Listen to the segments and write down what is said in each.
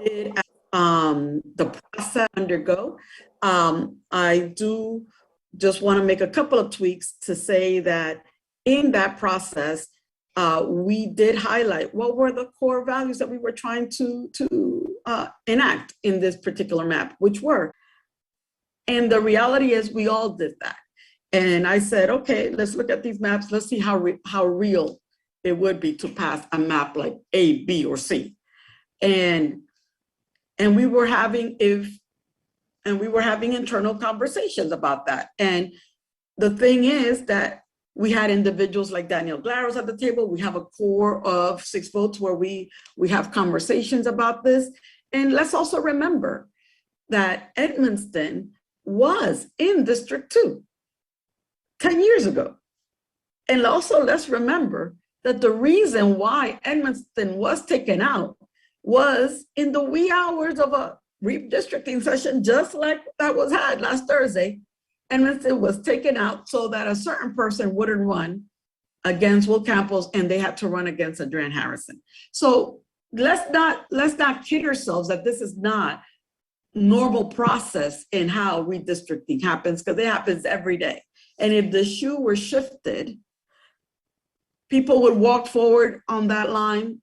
did the process undergo. I do just want to make a couple of tweaks to say that in that process, we did highlight what were the core values that we were trying to enact in this particular map, which were, and the reality is we all did that. And I said, okay, let's look at these maps. Let's see how real it would be to pass a map like A, B, or C. And we were having internal conversations about that. And the thing is that we had individuals like Daniel Glaros at the table. We have a core of 6 votes where we have conversations about this. And let's also remember that Edmundston was in District 2 10 years ago. And also let's remember that the reason why Edmundston was taken out was in the wee hours of a redistricting session, just like that was had last Thursday. Edmundston was taken out so that a certain person wouldn't run against Will Campos, and they had to run against Adrian Harrison. So let's not kid ourselves that this is not normal process in how redistricting happens, because it happens every day. And if the shoe were shifted, people would walk forward on that line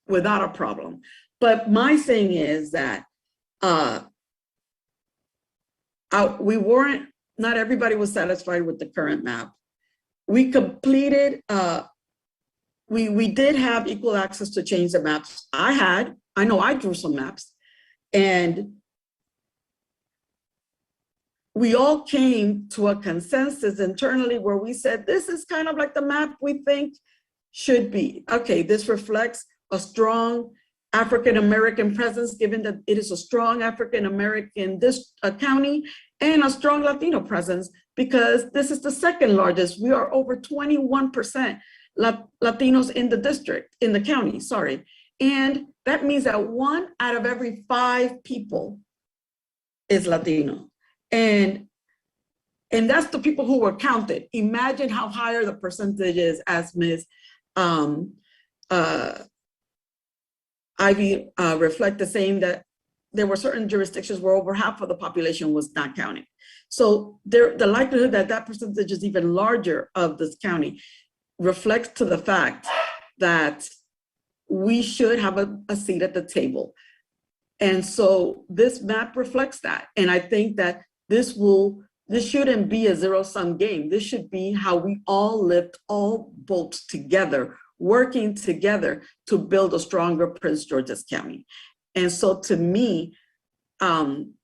without a problem. But my thing is that not everybody was satisfied with the current map. We completed, we did have equal access to change the maps. I know I drew some maps, and we all came to a consensus internally where we said, this is kind of like the map we think should be. Okay, this reflects a strong African-American presence, given that it is a strong African-American county, and a strong Latino presence, because this is the second largest. We are over 21% Latinos in the district, in the county, sorry. And that means that 1 out of every 5 people is Latino. And that's the people who were counted. Imagine how higher the percentage is, as Ms. Ivy reflected, saying that there were certain jurisdictions where over half of the population was not counted. So the likelihood that that percentage is even larger of this county reflects to the fact that we should have a seat at the table. And so this map reflects that. And I think that this shouldn't be a zero-sum game. This should be how we all lift all boats together, working together to build a stronger Prince George's County. And so to me,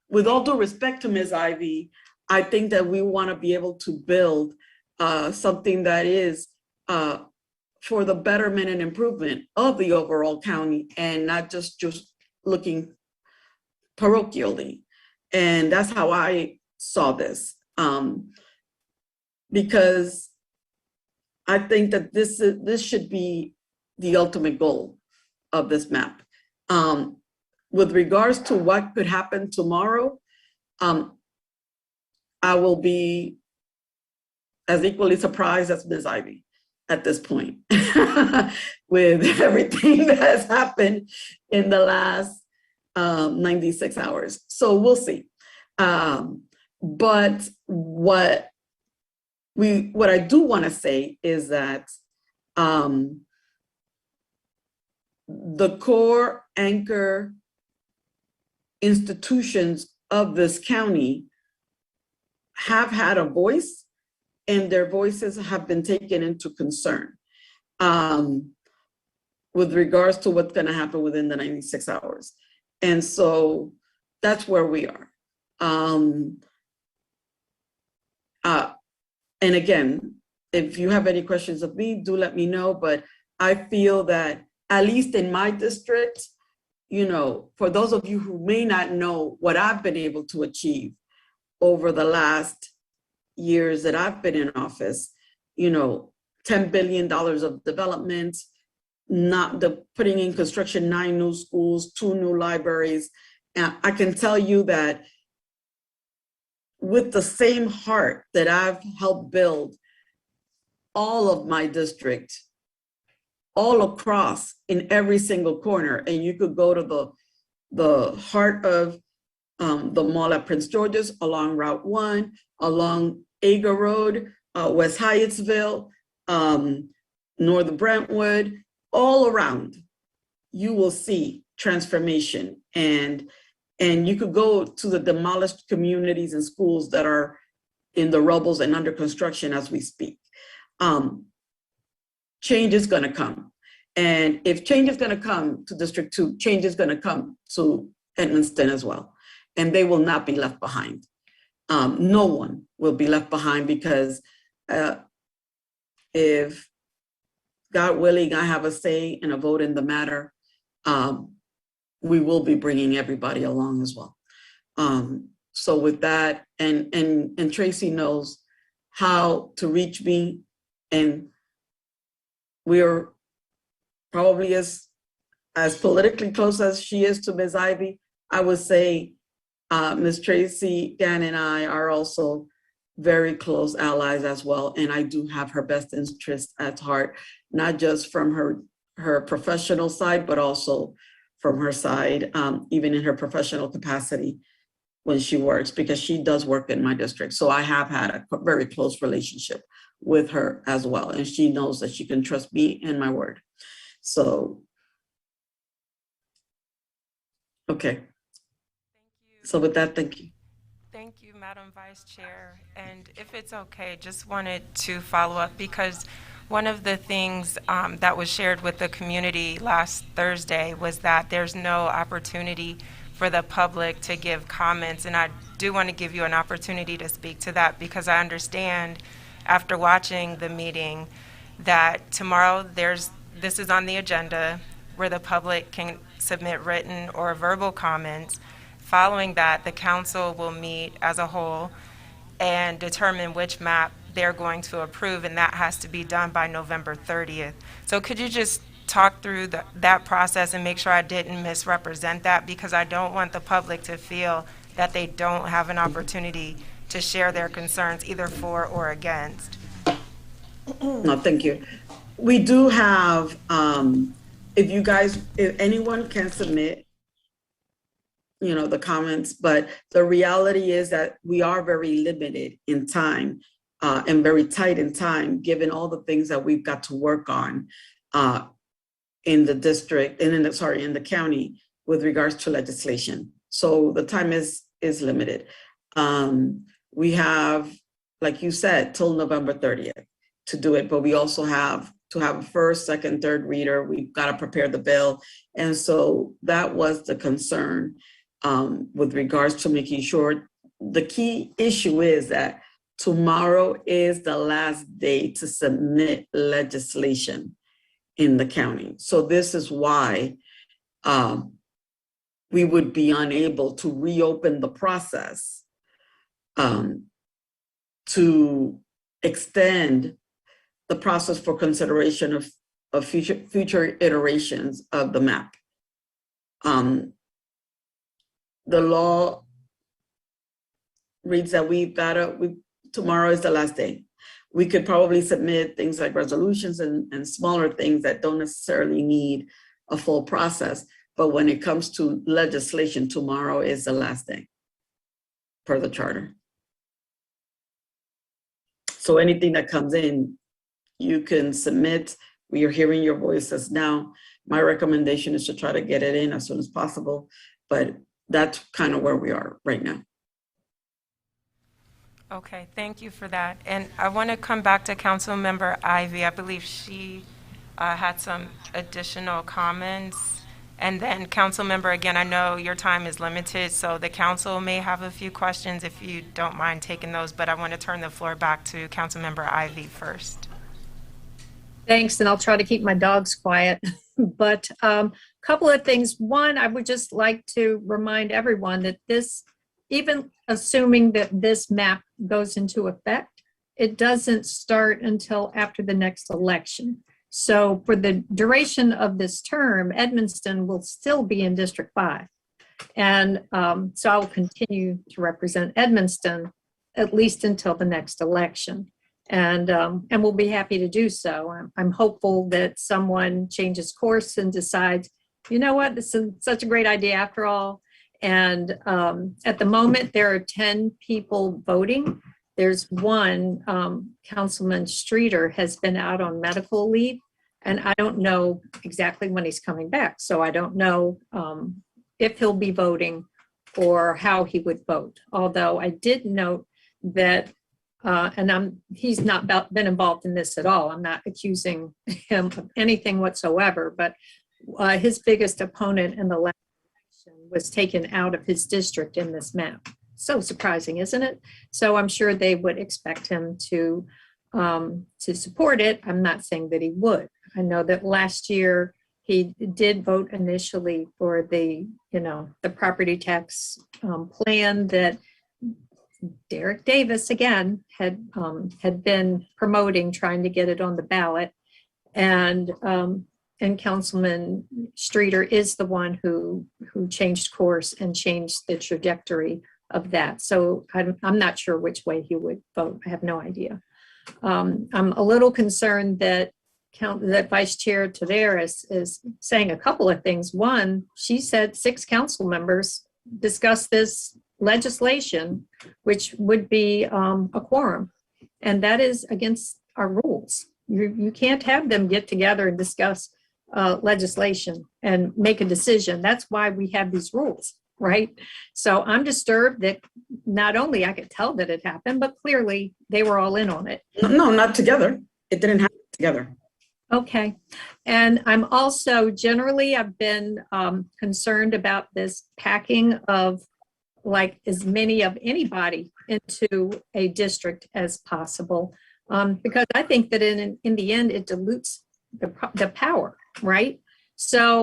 with all due respect to Ms. Ivy, I think that we want to be able to build something that is for the betterment and improvement of the overall county, and not just looking parochially. And that's how I saw this, because I think that this should be the ultimate goal of this map. With regards to what could happen tomorrow, I will be as equally surprised as Ms. Ivy at this point with everything that has happened in the last 96 hours. So we'll see. But what I do want to say is that the core anchor institutions of this county have had a voice, and their voices have been taken into concern with regards to what's going to happen within the 96 hours. And so that's where we are. And again, if you have any questions of me, do let me know. But I feel that, at least in my district, you know, for those of you who may not know what I've been able to achieve over the last years that I've been in office, you know, $10 billion of development, putting in construction 9 new schools, 2 new libraries. And I can tell you that with the same heart that I've helped build all of my district all across in every single corner. And you could go to the heart of the mall at Prince George's, along Route 1, along Agar Road, West Hyattsville, North Brentwood, all around. You will see transformation, and you could go to the demolished communities and schools that are in the rubbles and under construction as we speak. Change is going to come, and if change is going to come to District 2, change is going to come to Edmonston as well, and they will not be left behind. No one will be left behind, because if God willing, I have a say and a vote in the matter, we will be bringing everybody along as well. So with that, and Tracy knows how to reach me, and we're probably as politically close as she is to Ms. Ivy. I would say Ms. Tracy Gann and I are also very close allies as well, and I do have her best interest at heart, not just from her professional side, but also from her side, even in her professional capacity when she works, because she does work in my district. So I have had a very close relationship with her as well, and she knows that she can trust me and my word. So, okay. Thank you. So with that, thank you. Thank you, Madam Vice Chair. And if it's okay, just wanted to follow up, because one of the things that was shared with the community last Thursday was that there's no opportunity for the public to give comments. And I do want to give you an opportunity to speak to that, because I understand after watching the meeting that tomorrow this is on the agenda where the public can submit written or verbal comments. Following that, the council will meet as a whole and determine which map they're going to approve, and that has to be done by November 30th. So could you just talk through that process and make sure I didn't misrepresent that, because I don't want the public to feel that they don't have an opportunity to share their concerns either for or against. No, thank you. We do have, if anyone can submit, the comments, but the reality is that we are very limited in time and very tight in time, given all the things that we've got to work on in the district and in the county with regards to legislation. So the time is limited. We have, like you said, till November 30th to do it, but we also have to have a first, second, third reader. We've got to prepare the bill. And so that was the concern with regards to making sure. The key issue is that tomorrow is the last day to submit legislation in the county. So this is why we would be unable to reopen the process to extend the process for consideration of future iterations of the map. The law reads that tomorrow is the last day. We could probably submit things like resolutions and smaller things that don't necessarily need a full process. But when it comes to legislation, tomorrow is the last day per the charter. So anything that comes in, you can submit. We are hearing your voices now. My recommendation is to try to get it in as soon as possible, but that's kind of where we are right now. Okay, thank you for that. And I want to come back to Councilmember Ivy. I believe she had some additional comments. And then Councilmember, again, I know your time is limited, so the council may have a few questions if you don't mind taking those, but I want to turn the floor back to Councilmember Ivy first. Thanks, and I'll try to keep my dogs quiet. But a couple of things. One, I would just like to remind everyone that even assuming that this map goes into effect, it doesn't start until after the next election. So for the duration of this term, Edmonston will still be in District 5. And so I will continue to represent Edmonston at least until the next election. And we'll be happy to do so. I'm hopeful that someone changes course and decides, you know what, this is such a great idea after all. And at the moment, there are 10 people voting. There's one, Councilman Streeter has been out on medical leave, and I don't know exactly when he's coming back. So I don't know if he'll be voting or how he would vote. Although I did note that, he's not been involved in this at all. I'm not accusing him of anything whatsoever, but his biggest opponent in the last election was taken out of his district in this map. So surprising, isn't it? So I'm sure they would expect him to support it. I'm not saying that he would. I know that last year he did vote initially for the property tax plan that Derek Davis again had been promoting, trying to get it on the ballot, and Councilman Streeter is the one who changed course and changed the trajectory of that. So I'm not sure which way he would vote. I have no idea. I'm a little concerned that Vice Chair Taveras is saying a couple of things. One, she said 6 council members discussed this legislation, which would be a quorum, and that is against our rules. You can't have them get together and discuss legislation and make a decision. That's why we have these rules, right? So I'm disturbed that not only I could tell that it happened, but clearly they were all in on it. No, not together. It didn't happen together. Okay. And I'm also I've been concerned about this packing of like as many of anybody into a district as possible, because I think that in the end, it dilutes the power, right? So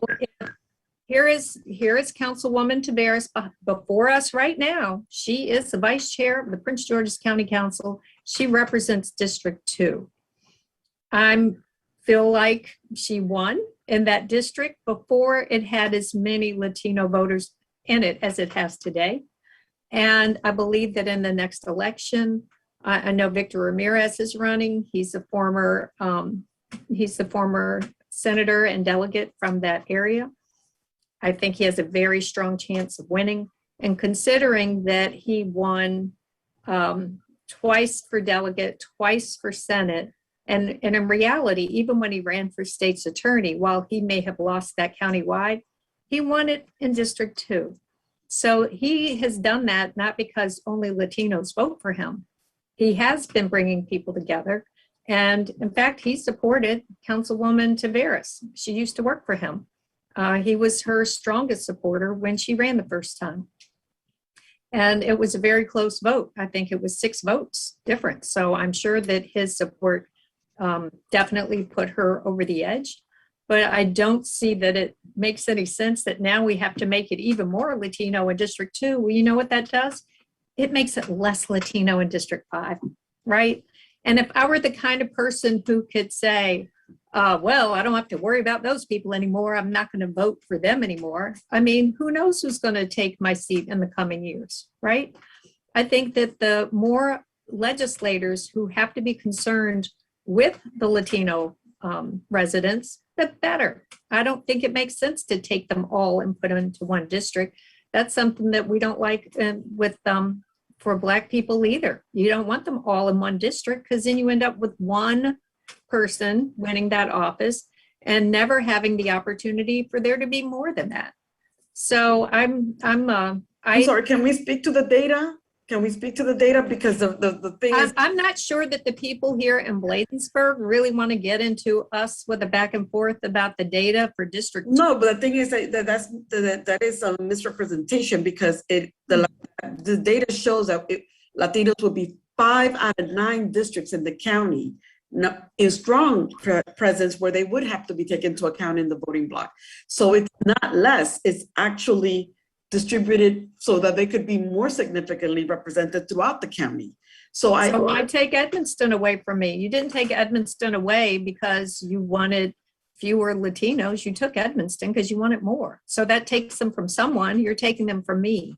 here is Councilwoman Taveras before us right now. She is the vice chair of the Prince George's County Council. She represents District 2. I feel like she won in that district before it had as many Latino voters in it as it has today. And I believe that in the next election, I know Victor Ramirez is running. He's the former senator and delegate from that area. I think he has a very strong chance of winning. And considering that he won twice for delegate, twice for Senate, and in reality, even when he ran for state's attorney, while he may have lost that countywide, he won it in District 2. So he has done that not because only Latinos vote for him. He has been bringing people together. And in fact, he supported Councilwoman Taveras. She used to work for him. He was her strongest supporter when she ran the first time. And it was a very close vote. I think it was 6 votes difference. So I'm sure that his support definitely put her over the edge. But I don't see that it makes any sense that now we have to make it even more Latino in District 2. Well, you know what that does? It makes it less Latino in District 5, right? And if I were the kind of person who could say, well, I don't have to worry about those people anymore, I'm not going to vote for them anymore. I mean, who knows who's going to take my seat in the coming years, right? I think that the more legislators who have to be concerned with the Latino residents, the better. I don't think it makes sense to take them all and put them into one district. That's something that we don't like for Black people either. You don't want them all in one district because then you end up with one person winning that office and never having the opportunity for there to be more than that. So I'm sorry, can we speak to the data? Can we speak to the data? Because the thing is, I'm not sure that the people here in Bladensburg really want to get into us with a back and forth about the data for District 2. No, but the thing is that is a misrepresentation because the data shows that Latinos will be 5 out of 9 districts in the county in strong presence where they would have to be taken into account in the voting block. So it's not less, it's actually distributed so that they could be more significantly represented throughout the county. So I take Edmonston away from me. You didn't take Edmonston away because you wanted fewer Latinos. You took Edmonston because you wanted more. So that takes them from someone. You're taking them from me.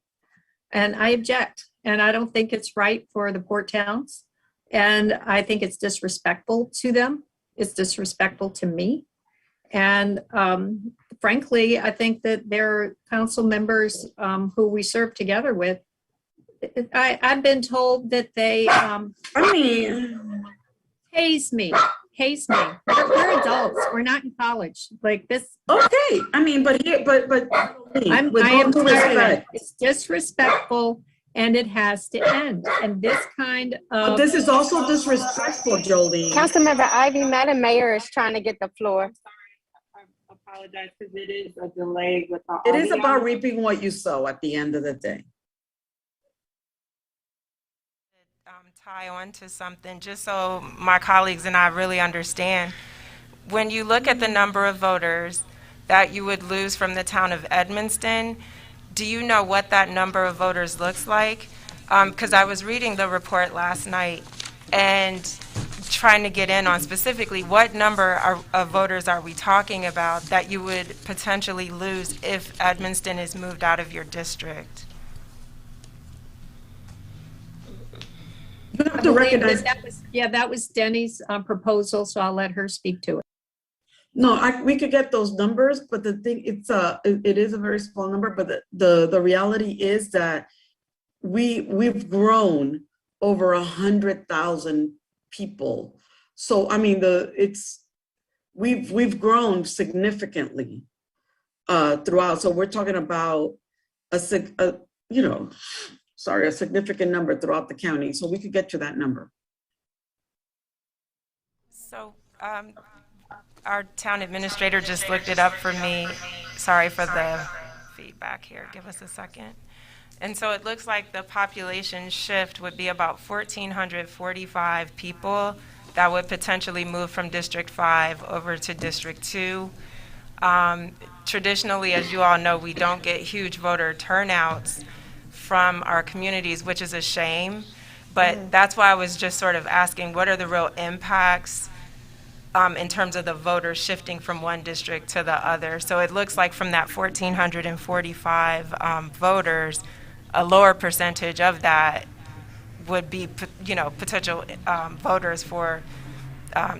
And I object. And I don't think it's right for the port towns. And I think it's disrespectful to them. It's disrespectful to me. And frankly, I think that there are council members who we serve together with. I've been told that they I mean, haze me. We're adults. We're not in college. Like this. okay. I mean, but I am with all due tired of it. respect, It's disrespectful, and it has to end. And this kind but of this is also disrespectful, Jolene. Councilmember Ivy, Madam Mayor is trying to get the floor. I apologize because it is a delay with the It is audio. about reaping what you sow at the end of the day. Tie on to something just so my colleagues and I really understand. When you look at the number of voters that you would lose from the town of Edmonston, do you know what that number of voters looks like? Because I was reading the report last night and trying to get in on specifically what number of voters are we talking about that you would potentially lose if Edmonston is moved out of your district? You have I to believe recognize. that was Denny's proposal, so I'll let her speak to it. No, we could get those numbers, but the thing, it is a very small number, but the reality is that we've grown over 100,000 people. So, I mean, we've grown significantly throughout. So we're talking about a significant number throughout the county. So we could get to that number. So, our town administrator just looked it up for me. Sorry for the feedback here. Give us a second. And so it looks like the population shift would be about 1,445 people that would potentially move from District 5 over to District 2. Traditionally, as you all know, we don't get huge voter turnouts from our communities, which is a shame. But that's why I was just sort of asking, what are the real impacts in terms of the voters shifting from one district to the other? So it looks like from that 1,445 voters, a lower percentage of that would be, potential voters for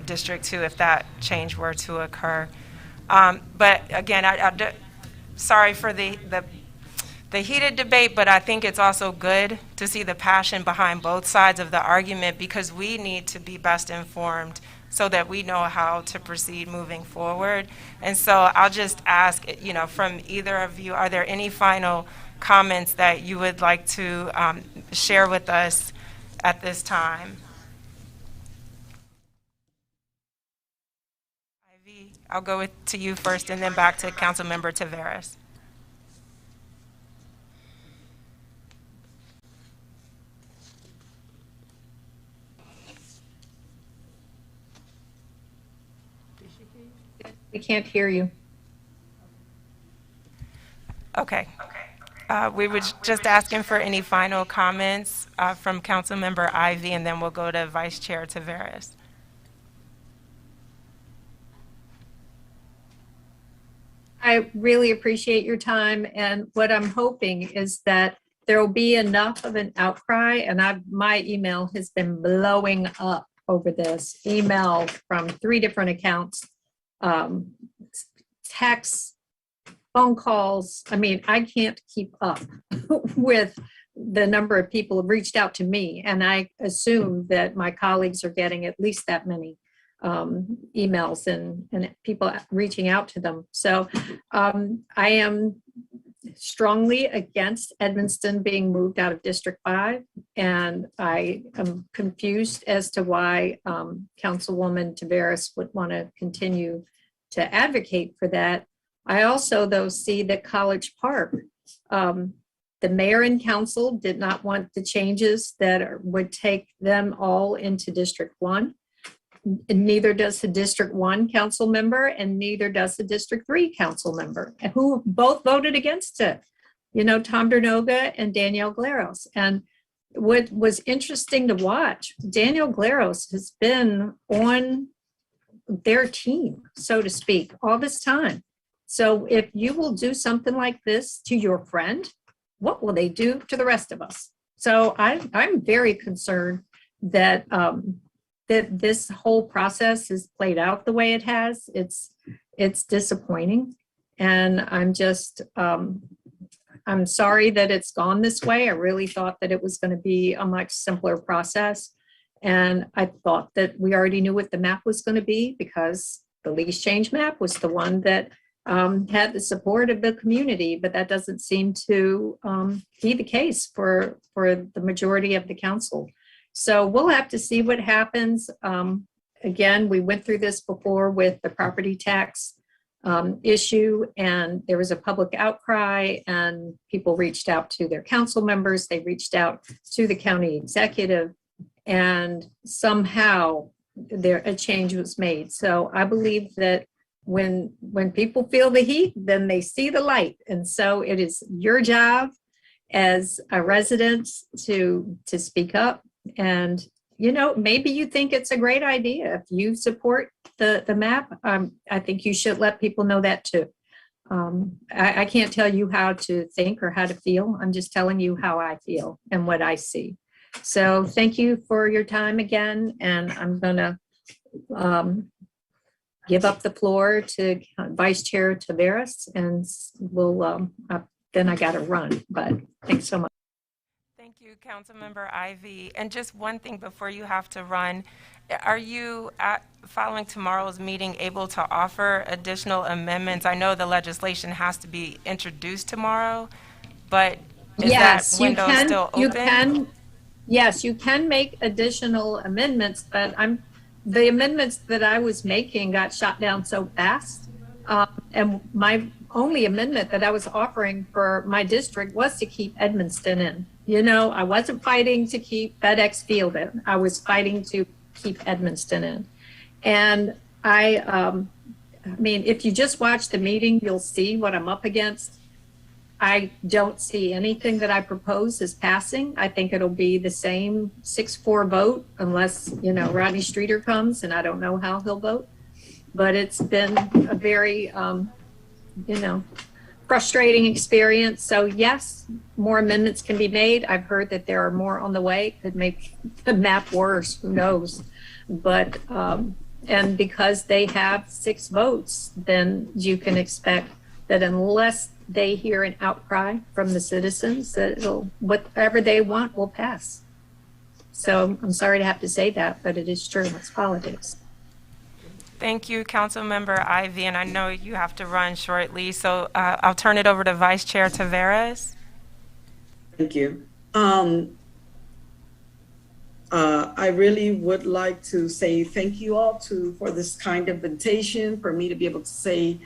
District 2 if that change were to occur. But again, sorry for the heated debate, but I think it's also good to see the passion behind both sides of the argument, because we need to be best informed so that we know how to proceed moving forward. And so I'll just ask, from either of you, are there any final comments that you would like to share with us at this time? Ivy, I'll go to you first and then back to Councilmember Taveras. We can't hear you. Okay. We were just asking for any final comments from Councilmember Ivy, and then we'll go to Vice Chair Taveras. I really appreciate your time, and what I'm hoping is that there will be enough of an outcry, and my email has been blowing up over this. Email from 3 different accounts, texts, phone calls. I mean, I can't keep up with the number of people who reached out to me, and I assume that my colleagues are getting at least that many emails and people reaching out to them. So I am strongly against Edmonston being moved out of District 5, and I am confused as to why Councilwoman Taveras would want to continue to advocate for that. I also, though, see that College Park, the mayor and council did not want the changes that would take them all into District 1. Neither does the District 1 council member, and neither does the District 3 council member, who both voted against it. Tom Dernoga and Danielle Glaros. And what was interesting to watch, Danielle Glaros has been on their team, so to speak, all this time. So if you will do something like this to your friend, what will they do to the rest of us? So I'm very concerned that that this whole process has played out the way it has. It's disappointing, and I'm sorry that it's gone this way. I really thought that it was going to be a much simpler process. And I thought that we already knew what the map was going to be, because the lease change map was the one that had the support of the community, but that doesn't seem to be the case for the majority of the council. So we'll have to see what happens. Again, we went through this before with the property tax issue, and there was a public outcry, and people reached out to their council members. They reached out to the county executive, and somehow a change was made. So I believe that when people feel the heat, then they see the light. And so it is your job as a resident to speak up. And, you know, maybe you think it's a great idea. If you support the map, I think you should let people know that too. I can't tell you how to think or how to feel. I'm just telling you how I feel and what I see. So thank you for your time again. And I'm going to give up the floor to Vice Chair Taveras, and we'll, then I got to run, but thanks so much. Thank you, Councilmember Ivy. And just one thing before you have to run, are you, following tomorrow's meeting, able to offer additional amendments? I know the legislation has to be introduced tomorrow, but is that window still open? Yes, you can make additional amendments, but the amendments that I was making got shot down so fast. And my only amendment that I was offering for my district was to keep Edmonston in. You know, I wasn't fighting to keep FedEx Field in. I was fighting to keep Edmonston in. And I mean, if you just watch the meeting, you'll see what I'm up against. I don't see anything that I propose as passing. I think it'll be the same 6-4 vote, unless, you know, Rodney Streeter comes, and I don't know how he'll vote. But it's been a very, you know, frustrating experience. So yes, more amendments can be made. I've heard that there are more on the way. Could make the map worse, who knows? But, and because they have 6 votes, then you can expect that unless they hear an outcry from the citizens, that whatever they want will pass. So I'm sorry to have to say that, but it is true. It's politics. Thank you, Councilmember Ivy, and I know you have to run shortly, so I'll turn it over to Vice Chair Taveras. Thank you. I really would like to say thank you all for this kind invitation, for me to be able to say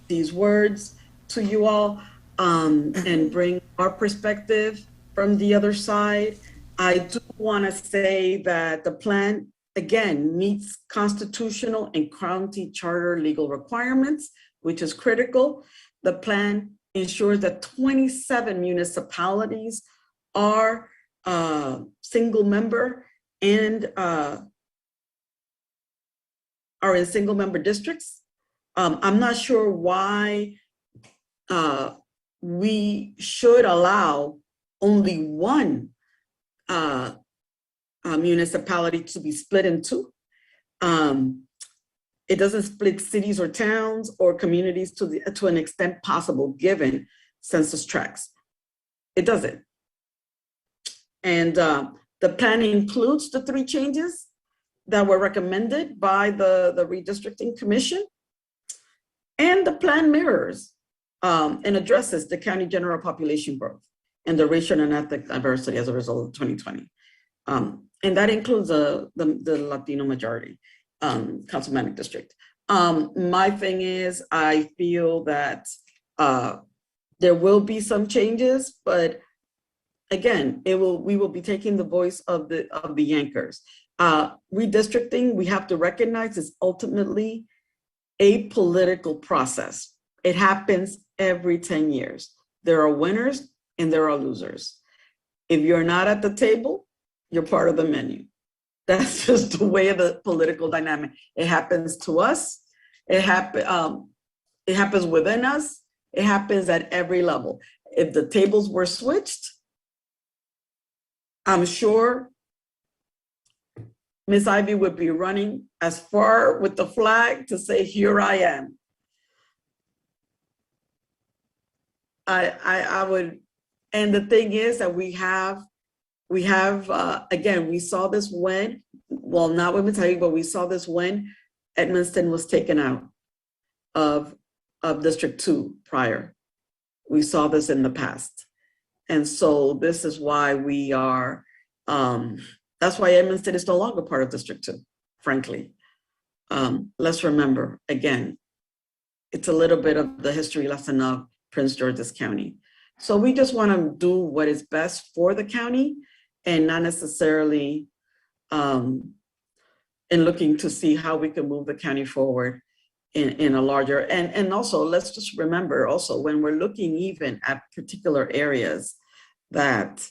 these words to you all and bring our perspective from the other side. I do want to say that the plan, again, meets constitutional and county charter legal requirements, which is critical. The plan ensures that 27 municipalities are single member and are in single member districts. I'm not sure why we should allow only one municipality to be split in two. It doesn't split cities or towns or communities to an extent possible given census tracts. It doesn't. And the plan includes the 3 changes that were recommended by the redistricting commission. And the plan mirrors and addresses the county general population growth and the racial and ethnic diversity as a result of 2020. And that includes the Latino majority councilmanic district. My thing is, I feel that there will be some changes, but again, we will be taking the voice of the Yankers. Redistricting, we have to recognize, is ultimately a political process. It happens every 10 years. There are winners and there are losers. If you're not at the table, you're part of the menu. That's just the way of the political dynamic. It happens to us. It happens within us. It happens at every level. If the tables were switched, I'm sure Miss Ivy would be running as far with the flag to say, here I am. I would, and the thing is that we have, again, we saw this when, well, not with Miss Ivy, but we saw this when Edmonston was taken out of District 2 prior. We saw this in the past. And so this is why we are, that's why Edmonston is no longer part of District 2, frankly. Let's remember, again, it's a little bit of the history lesson of Prince George's County. So we just want to do what is best for the county and not necessarily in looking to see how we can move the county forward in a larger, and also let's just remember also when we're looking even at particular areas that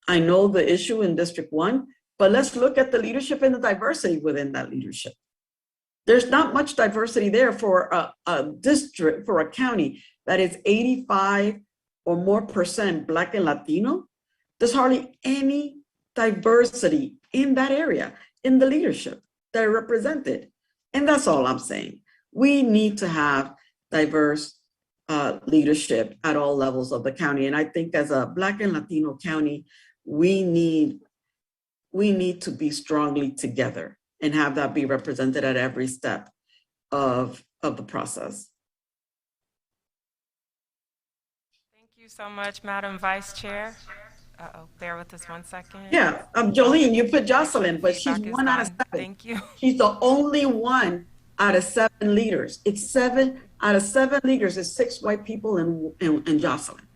I know the issue in District 1, but let's look at the leadership and the diversity within that leadership. There's not much diversity there for a district, for a county that is 85 or more % Black and Latino. There's hardly any diversity in that area, in the leadership that are represented. And that's all I'm saying. We need to have diverse leadership at all levels of the county. And I think as a Black and Latino county, we need to be strongly together and have that be represented at every step of the process. Thank you so much, Madam Vice Chair. Bear with us 1 second. Yeah, Jolene, you put Jocelyn, but she's Feedback is 1 out of gone. 7. Thank you. She's the only 1 out of 7 leaders. It's 7 out of 7 leaders. It's 6 white people and Jocelyn.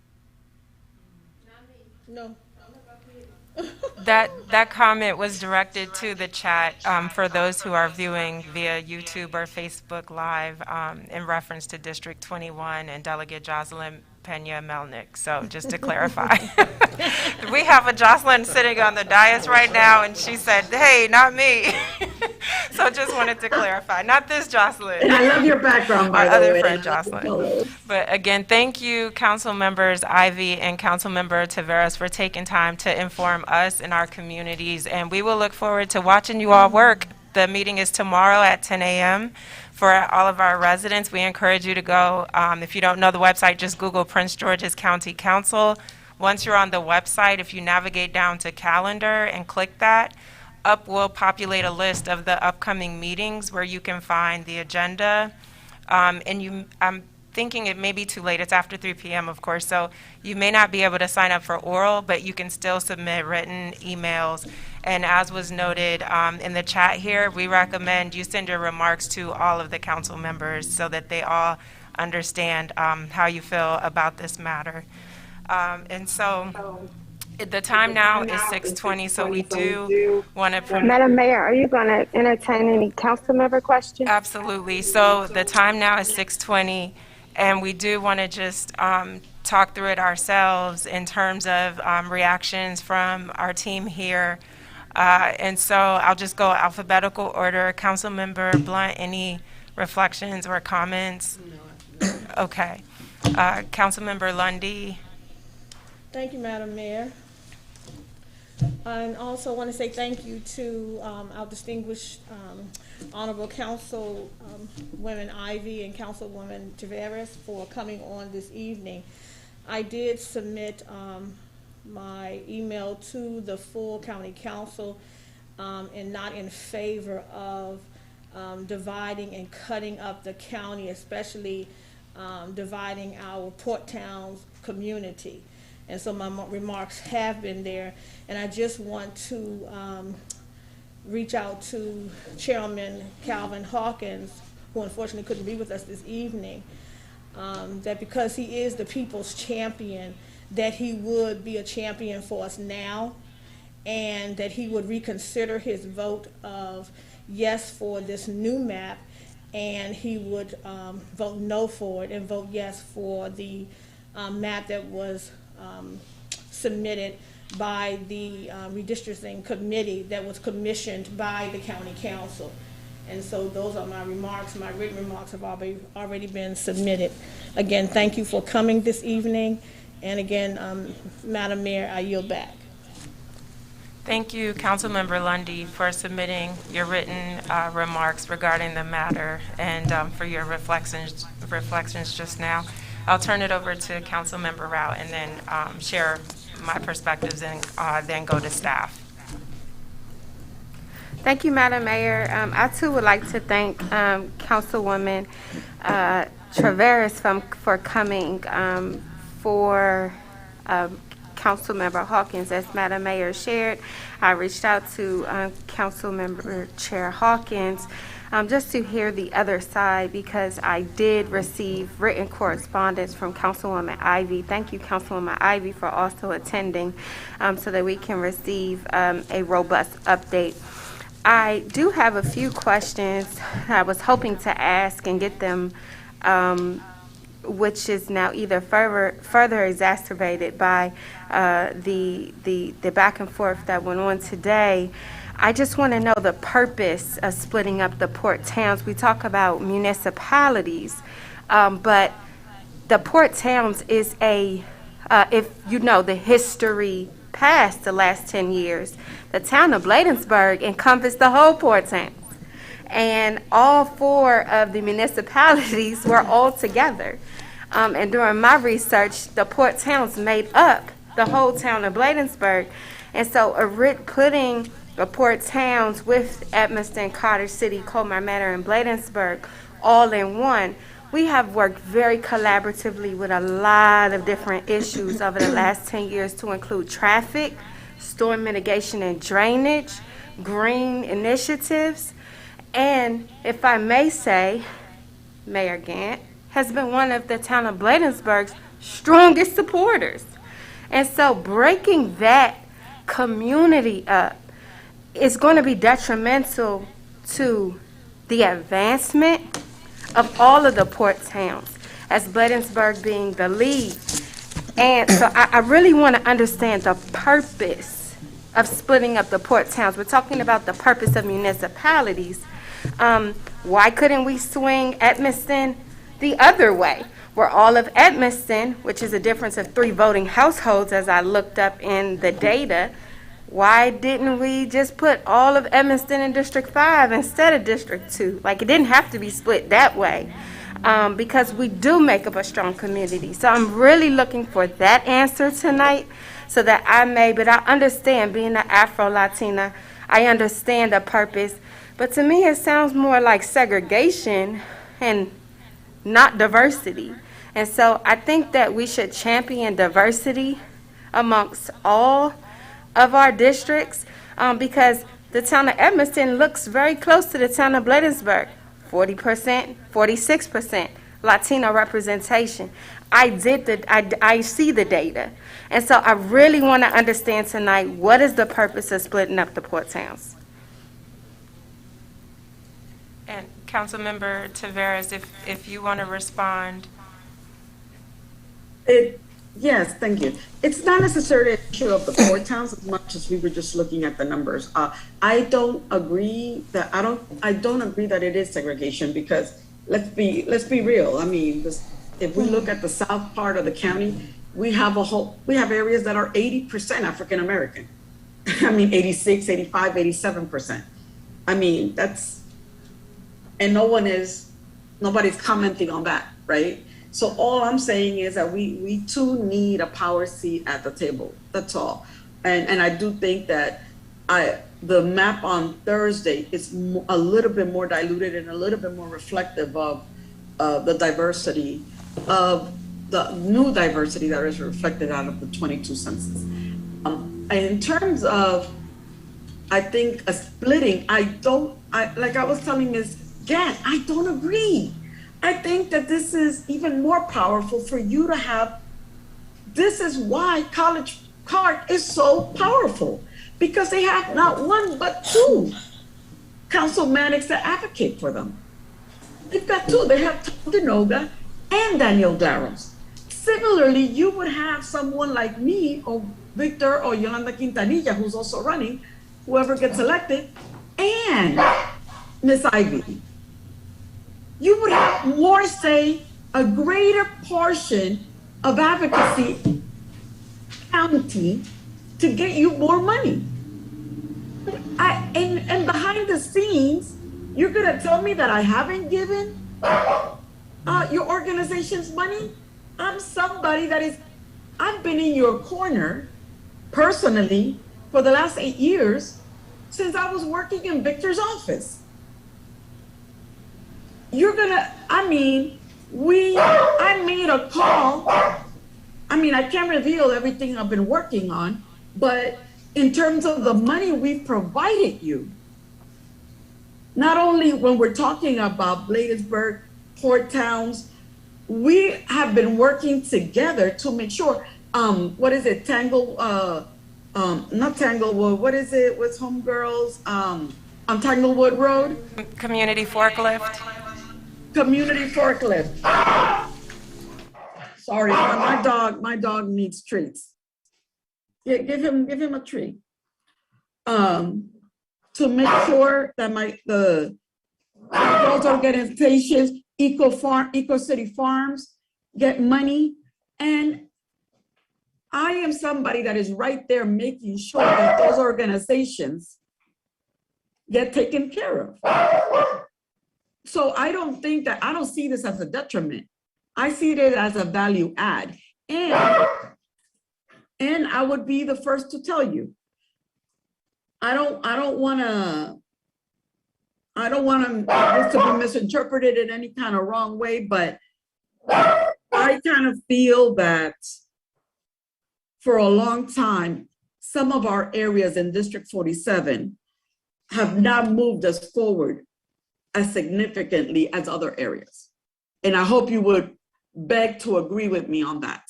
No. That comment was directed to the chat for those who are viewing via YouTube or Facebook Live in reference to District 21 and Delegate Jocelyn Pena Melnick. So just to clarify, we have a Jocelyn sitting on the dais right now, and she said, "Hey, not me." So just wanted to clarify, not this Jocelyn. And I love your background, by Our the other way. friend Jocelyn. But again, thank you, Council Members Ivy and Council Member Taveras, for taking time to inform us and our communities. And we will look forward to watching you all work. The meeting is tomorrow at 10 a.m. For all of our residents, we encourage you to go. If you don't know the website, just Google Prince George's County Council. Once you're on the website, if you navigate down to calendar and click that, up will populate a list of the upcoming meetings where you can find the agenda. I'm thinking it may be too late. It's after 3 p.m., of course, so you may not be able to sign up for oral, but you can still submit written emails. And as was noted in the chat here, we recommend you send your remarks to all of the council members so that they all understand how you feel about this matter. And so the time now is 6:20, so we do want to... Madam Mayor, are you going to entertain any council member questions? Absolutely. So the time now is 6:20, and we do want to just talk through it ourselves in terms of reactions from our team here. And so I'll just go alphabetical order. Councilmember Blunt, any reflections or comments? No. Okay. Councilmember Lundy. Thank you, Madam Mayor. And also want to say thank you to our distinguished Honorable Councilwoman Ivy and Councilwoman Taveras for coming on this evening. I did submit my email to the full county council and not in favor of dividing and cutting up the county, especially dividing our Port Towns community. And so my remarks have been there. And I just want to reach out to Chairman Calvin Hawkins, who unfortunately couldn't be with us this evening, that because he is the people's champion, that he would be a champion for us now, and that he would reconsider his vote of yes for this new map, and he would vote no for it and vote yes for the map that was submitted by the redistricting committee that was commissioned by the county council. And so those are my remarks. My written remarks have already been submitted. Again, thank you for coming this evening. And again, Madam Mayor, I yield back. Thank you, Councilmember Lundy, for submitting your written remarks regarding the matter and for your reflections just now. I'll turn it over to Councilmember Rao and then share my perspectives and then go to staff. Thank you, Madam Mayor. I too would like to thank Councilwoman Traveris for coming for Councilmember Hawkins. As Madam Mayor shared, I reached out to Councilmember Chair Hawkins just to hear the other side, because I did receive written correspondence from Councilwoman Ivy. Thank you, Councilwoman Ivy, for also attending so that we can receive a robust update. I do have a few questions I was hoping to ask and get them, which is now either further exacerbated by the back and forth that went on today. I just want to know the purpose of splitting up the port towns. We talk about municipalities, but the port towns is if you know the history past the last 10 years, the town of Bladensburg encompassed the whole port towns. And all 4 of the municipalities were all together. And during my research, the port towns made up the whole town of Bladensburg. And so putting the port towns with Edmiston, Carter City, Colmar Manor, and Bladensburg all in one, we have worked very collaboratively with a lot of different issues over the last 10 years to include traffic, storm mitigation and drainage, green initiatives, and if I may say, Mayor Gant has been one of the town of Bladensburg's strongest supporters. And so breaking that community up is going to be detrimental to the advancement of all of the port towns, as Bladensburg being the lead. And so I really want to understand the purpose of splitting up the port towns. We're talking about the purpose of municipalities. Why couldn't we swing Edmiston the other way, where all of Edmiston, which is a difference of 3 voting households as I looked up in the data, why didn't we just put all of Edmiston in District 5 instead of District 2? Like, it didn't have to be split that way, because we do make up a strong community. So I'm really looking for that answer tonight so that but I understand, being an Afro-Latina, I understand the purpose. But to me, it sounds more like segregation and not diversity. And so I think that we should champion diversity amongst all of our districts, because the town of Edmiston looks very close to the town of Bladensburg. 40%, 46% Latino representation. I see the data. And so I really want to understand tonight, what is the purpose of splitting up the port towns? And Councilmember Taveras, if you want to respond. Yes, thank you. It's not necessarily an issue of the port towns as much as we were just looking at the numbers. I don't agree that it is segregation, because let's be real. I mean, if we look at the south part of the county, we have areas that are 80% African American. I mean, 86, 85, 87%. I mean, and nobody's commenting on that, right? So all I'm saying is that we too need a power seat at the table. That's all. And I do think that the map on Thursday is a little bit more diluted and a little bit more reflective of the diversity, of the new diversity that is reflected out of the 22 census. And in terms of, I think a splitting, like I was telling Ms. Gant, I don't agree. I think that this is even more powerful for you to have. This is why College Park is so powerful, because they have not one but 2 councilmanics that advocate for them. They've got 2. They have Tom DeNoga and Daniel Glaros. Similarly, you would have someone like me or Victor or Yolanda Quintanilla, who's also running, whoever gets elected, and Miss Ivy. You would have more say, a greater portion of advocacy county to get you more money. And behind the scenes, you're gonna tell me that I haven't given your organization's money? I'm somebody I've been in your corner personally for the last 8 years since I was working in Victor's office. I made a call. I can't reveal everything I've been working on, but in terms of the money we've provided you, not only when we're talking about Bladensburg, port towns, we have been working together to make sure, what is it, not Tanglewood, what is it, with homegirls, on Tanglewood Road? Community forklift. Community forklift. Sorry, my dog needs treats. Yeah, give him a treat. To make sure that those organizations, Eco City Farms, get money. And I am somebody that is right there making sure that those organizations get taken care of. So I don't see this as a detriment. I see it as a value add. And I would be the first to tell you, I don't want this to be misinterpreted in any kind of wrong way, but I kind of feel that for a long time, some of our areas in District 47 have not moved us forward as significantly as other areas. And I hope you would beg to agree with me on that.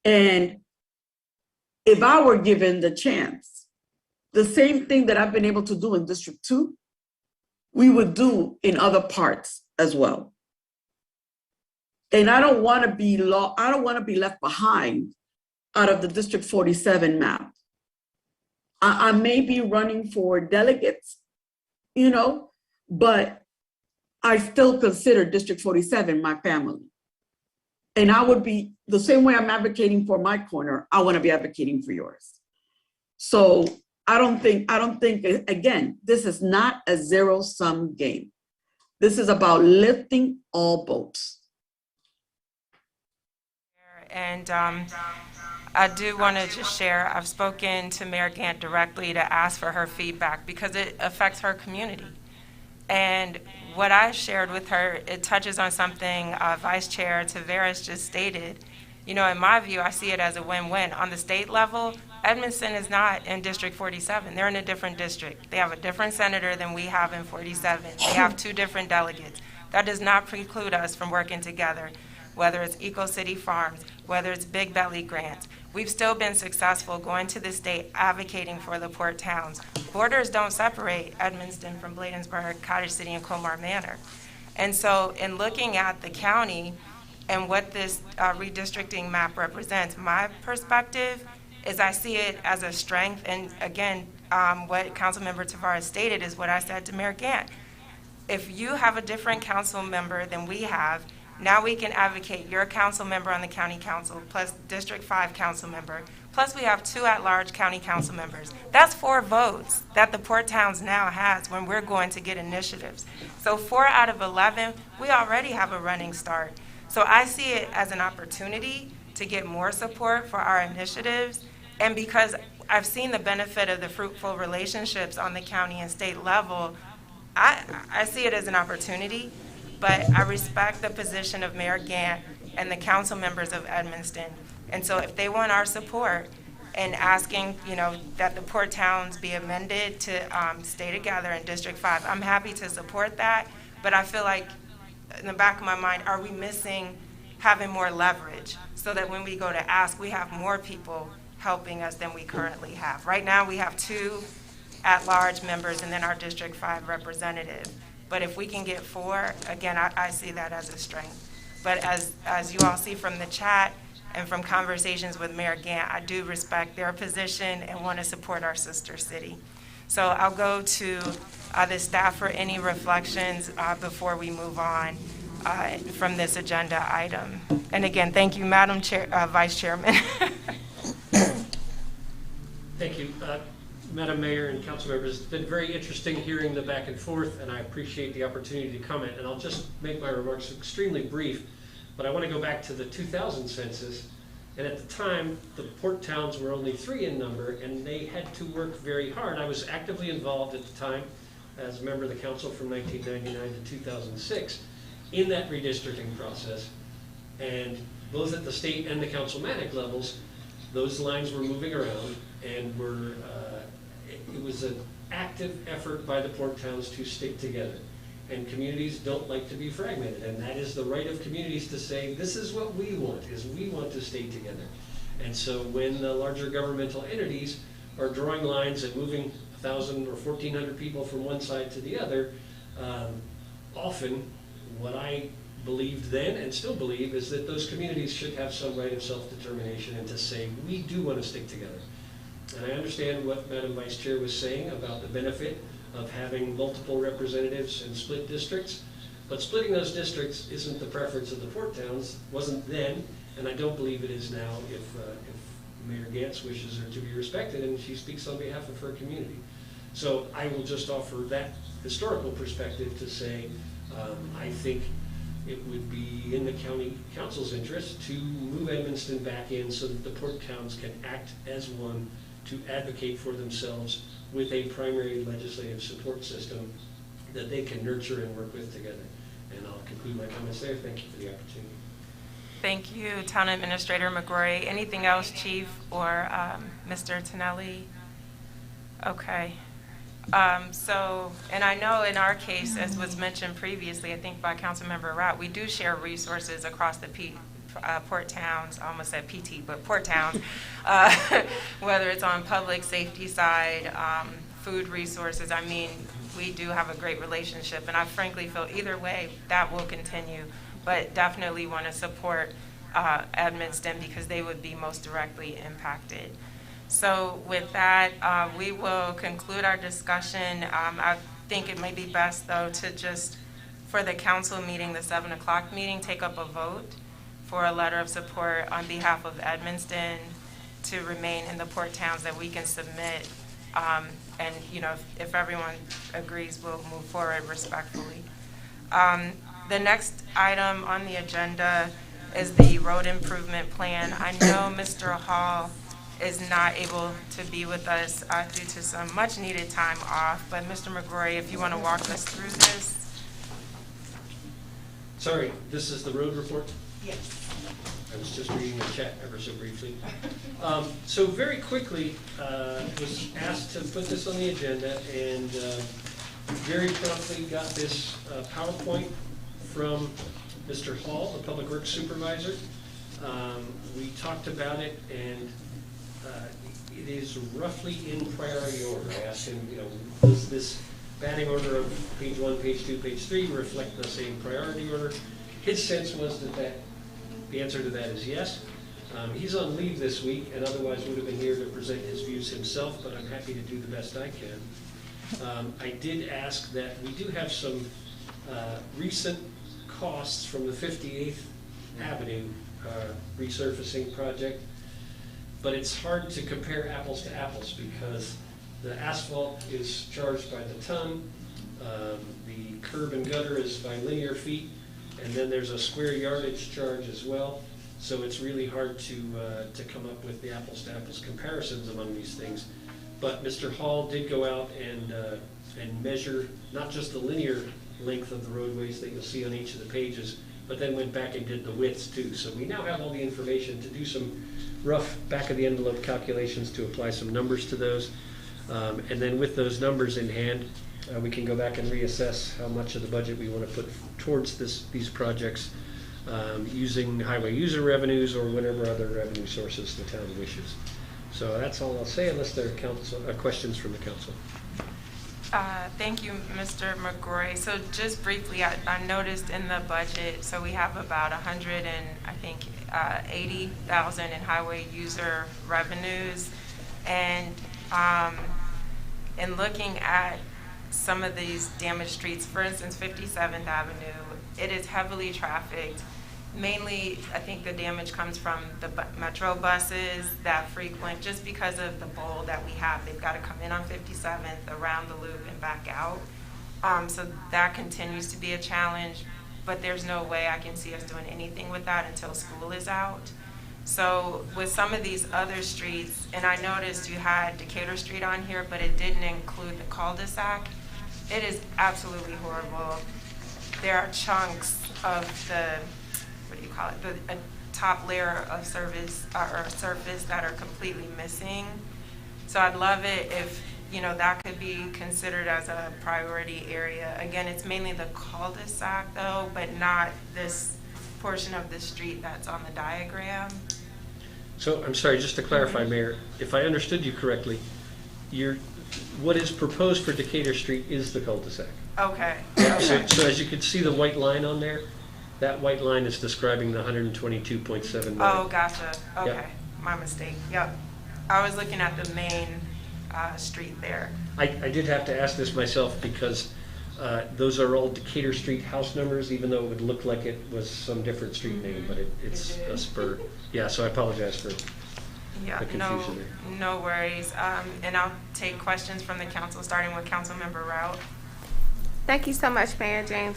And if I were given the chance, the same thing that I've been able to do in District 2, we would do in other parts as well. And I don't want to be left behind out of the District 47 map. I may be running for delegates, but I still consider District 47 my family. And I would be, the same way I'm advocating for my corner, I want to be advocating for yours. So I don't think, again, this is not a zero-sum game. This is about lifting all boats. And I do want to just share, I've spoken to Mayor Gant directly to ask for her feedback because it affects her community. And what I shared with her, it touches on something Vice Chair Taveras just stated. In my view, I see it as a win-win. On the state level, Edmonston is not in District 47. They're in a different district. They have a different senator than we have in 47. They have 2 different delegates. That does not preclude us from working together, whether it's Eco City Farms, whether it's Big Belly grants. We've still been successful going to the state advocating for the port towns. Borders don't separate Edmonston from Bladensburg, Cottage City, and Comar Manor. And so in looking at the county and what this redistricting map represents, my perspective is I see it as a strength. And again, what Councilmember Tavares stated is what I said to Mayor Gant. If you have a different council member than we have, now we can advocate your council member on the county council, plus District 5 council member, plus we have 2 at-large county council members. That's 4 votes that the Port Towns now has when we're going to get initiatives. So 4 out of 11, we already have a running start. So I see it as an opportunity to get more support for our initiatives. And because I've seen the benefit of the fruitful relationships on the county and state level, I see it as an opportunity. But I respect the position of Mayor Gant and the council members of Edmonston. And so if they want our support in asking, that the port towns be amended to stay together in District 5, I'm happy to support that. But I feel like in the back of my mind, are we missing having more leverage so that when we go to ask, we have more people helping us than we currently have? Right now, we have 2 at-large members and then our District 5 representative. But if we can get 4, again, I see that as a strength. But as you all see from the chat and from conversations with Mayor Gant, I do respect their position and want to support our sister city. So I'll go to the staff for any reflections before we move on from this agenda item. And again, thank you, Madam Chair, Vice Chairman. Thank you. Madam Mayor and council members, it's been very interesting hearing the back and forth, and I appreciate the opportunity to comment. And I'll just make my remarks extremely brief, but I want to go back to the 2000 census. And at the time, the port towns were only 3 in number, and they had to work very hard. I was actively involved at the time as a member of the council from 1999 to 2006 in that redistricting process. And both at the state and the councilmanic levels, those lines were moving around, and it was an active effort by the port towns to stick together. And communities don't like to be fragmented, and that is the right of communities to say, this is what we want, is we want to stay together. And so when the larger governmental entities are drawing lines and moving 1,000 or 1,400 people from one side to the other, often what I believed then and still believe is that those communities should have some right of self-determination and to say, we do want to stick together. And I understand what Madam Vice Chair was saying about the benefit of having multiple representatives in split districts, but splitting those districts isn't the preference of the port towns, wasn't then, and I don't believe it is now if Mayor Gantz wishes her to be respected and she speaks on behalf of her community. So I will just offer that historical perspective to say, I think it would be in the county council's interest to move Edmonston back in so that the port towns can act as one to advocate for themselves with a primary legislative support system that they can nurture and work with together. And I'll conclude my comments there. Thank you for the opportunity. Thank you, Town Administrator McGrory. Anything else, Chief or Mr. Tonelli? Okay. And I know in our case, as was mentioned previously, I think by Councilmember Rout, we do share resources across the port towns, I almost said PT, but port towns, whether it's on public safety side, food resources. I mean, we do have a great relationship, and I frankly feel either way that will continue, but definitely want to support Edmonston because they would be most directly impacted. So with that, we will conclude our discussion. I think it may be best, though, to just, for the council meeting, the 7 o'clock meeting, take up a vote for a letter of support on behalf of Edmonston to remain in the port towns that we can submit. And, you know, if everyone agrees, we'll move forward respectfully. The next item on the agenda is the road improvement plan. I know Mr. Hall is not able to be with us due to some much needed time off, but Mr. McGrory, if you want to walk us through this. Sorry, this is the road report? Yes. I was just reading the chat ever so briefly. So very quickly, was asked to put this on the agenda, and very promptly got this PowerPoint from Mr. Hall, the Public Works Supervisor. We talked about it, and it is roughly in priority order. I asked him, you know, does this batting order of page 1, page 2, page 3 reflect the same priority order? His sense was that the answer to that is yes. He's on leave this week and otherwise would have been here to present his views himself, but I'm happy to do the best I can. I did ask that we do have some recent costs from the 58th Avenue resurfacing project, but it's hard to compare apples to apples because the asphalt is charged by the ton, the curb and gutter is by linear feet, and then there's a square yardage charge as well. So it's really hard to come up with the apples to apples comparisons among these things. But Mr. Hall did go out and measure not just the linear length of the roadways that you'll see on each of the pages, but then went back and did the widths too. So we now have all the information to do some rough back of the envelope calculations to apply some numbers to those. And then with those numbers in hand, we can go back and reassess how much of the budget we want to put towards these projects using highway user revenues or whatever other revenue sources the town wishes. So that's all I'll say unless there are questions from the council. Thank you, Mr. McGrory. So just briefly, I noticed in the budget, so we have about 80,000 in highway user revenues. And in looking at some of these damaged streets, for instance, 57th Avenue, it is heavily trafficked. Mainly, I think the damage comes from the metro buses that frequent, just because of the bowl that we have. They've got to come in on 57th, around the loop, and back out. So that continues to be a challenge, but there's no way I can see us doing anything with that until school is out. So with some of these other streets, and I noticed you had Decatur Street on here, but it didn't include the cul-de-sac. It is absolutely horrible. There are chunks of the, what do you call it, the top layer of service or surface that are completely missing. So I'd love it if, that could be considered as a priority area. Again, it's mainly the cul-de-sac though, but not this portion of the street that's on the diagram. So, I'm sorry, just to clarify, Mayor, if I understood you correctly, what is proposed for Decatur Street is the cul-de-sac. Okay. So as you can see the white line on there, that white line is describing the 122.7 million. Oh, gotcha. Okay, Yep. My mistake. Yep. I was looking at the main street there. I did have to ask this myself because those are all Decatur Street house numbers, even though it would look like it was some different street name, but it's a spur. Yeah, so I apologize for Yeah, the confusion there. no worries. And I'll take questions from the council, starting with Councilmember Rout. Thank you so much, Mayor James.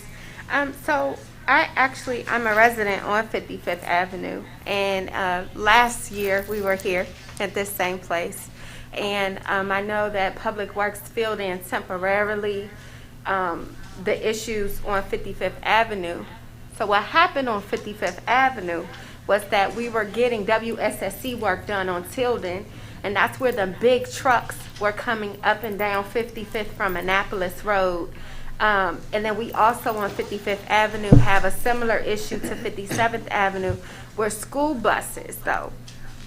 So I'm a resident on 55th Avenue, and last year we were here at this same place, and I know that Public Works filled in temporarily the issues on 55th Avenue. So what happened on 55th Avenue was that we were getting WSSC work done on Tilden, and that's where the big trucks were coming up and down 55th from Annapolis Road. And then we also on 55th Avenue have a similar issue to 57th Avenue where school buses, though,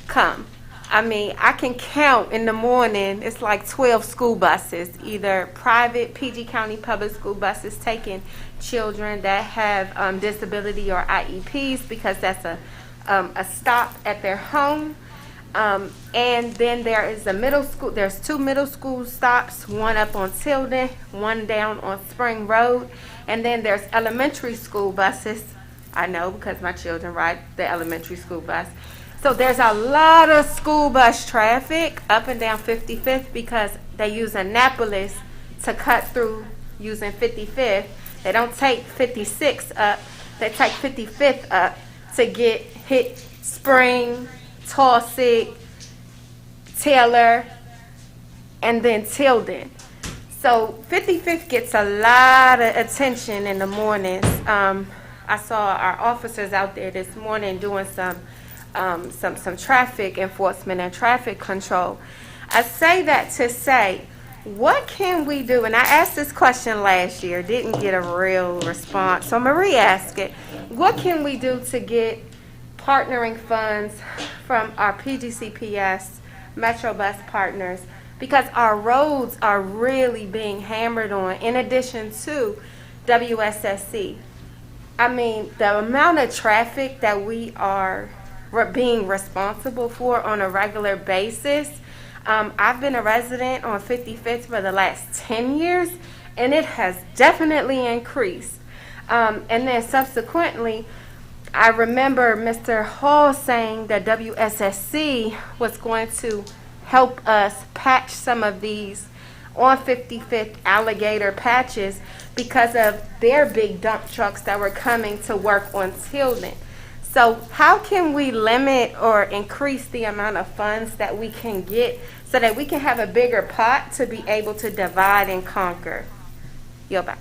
come. I mean, I can count in the morning, it's like 12 school buses, either private PG County public school buses taking children that have disability or IEPs because that's a stop at their home. And then there is a middle school, there's two middle school stops, one up on Tilden, one down on Spring Road. And then there's elementary school buses. I know because my children ride the elementary school bus. So there's a lot of school bus traffic up and down 55th because they use Annapolis to cut through using 55th. They don't take 56 up, they take 55th up to hit Spring, Taussig, Taylor, and then Tilden. So 55th gets a lot of attention in the mornings. I saw our officers out there this morning doing some traffic enforcement and traffic control. I say that to say, what can we do? And I asked this question last year, didn't get a real response. So Marie asked it, what can we do to get partnering funds from our PGCPS Metro Bus partners, because our roads are really being hammered on in addition to WSSC. I mean, the amount of traffic that we are being responsible for on a regular basis. I've been a resident on 55th for the last 10 years, and it has definitely increased. And then subsequently, I remember Mr. Hall saying that WSSC was going to help us patch some of these on 55th alligator patches because of their big dump trucks that were coming to work on Tilden. So how can we limit or increase the amount of funds that we can get so that we can have a bigger pot to be able to divide and conquer? Yield back.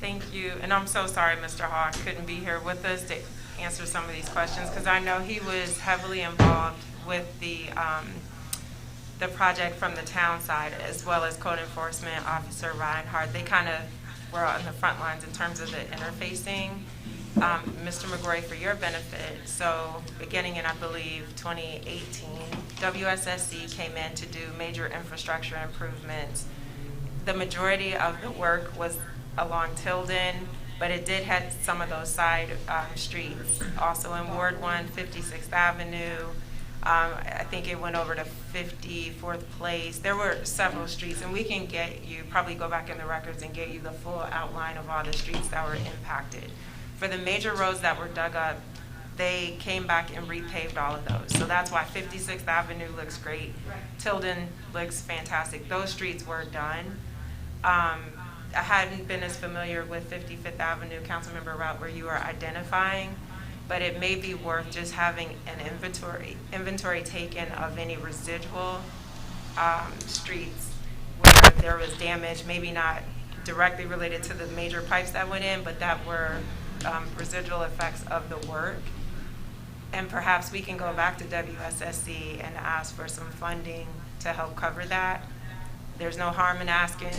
Thank you, and I'm so sorry Mr. Hawk couldn't be here with us to answer some of these questions because I know he was heavily involved with the project from the town side as well as Code Enforcement Officer Reinhardt. They kind of were on the front lines in terms of the interfacing. Mr. McGrory, for your benefit, so beginning in, I believe, 2018, WSSC came in to do major infrastructure improvements. The majority of the work was along Tilden, but it did have some of those side streets. Also in Ward 1, 56th Avenue, I think it went over to 54th Place. There were several streets, and we can get you, probably go back in the records and get you the full outline of all the streets that were impacted. For the major roads that were dug up, they came back and repaved all of those. So that's why 56th Avenue looks great. Tilden looks fantastic. Those streets were done. I hadn't been as familiar with 55th Avenue Councilmember route where you are identifying, but it may be worth just having an inventory taken of any residual streets where there was damage, maybe not directly related to the major pipes that went in, but that were residual effects of the work. And perhaps we can go back to WSSC and ask for some funding to help cover that. There's no harm in asking.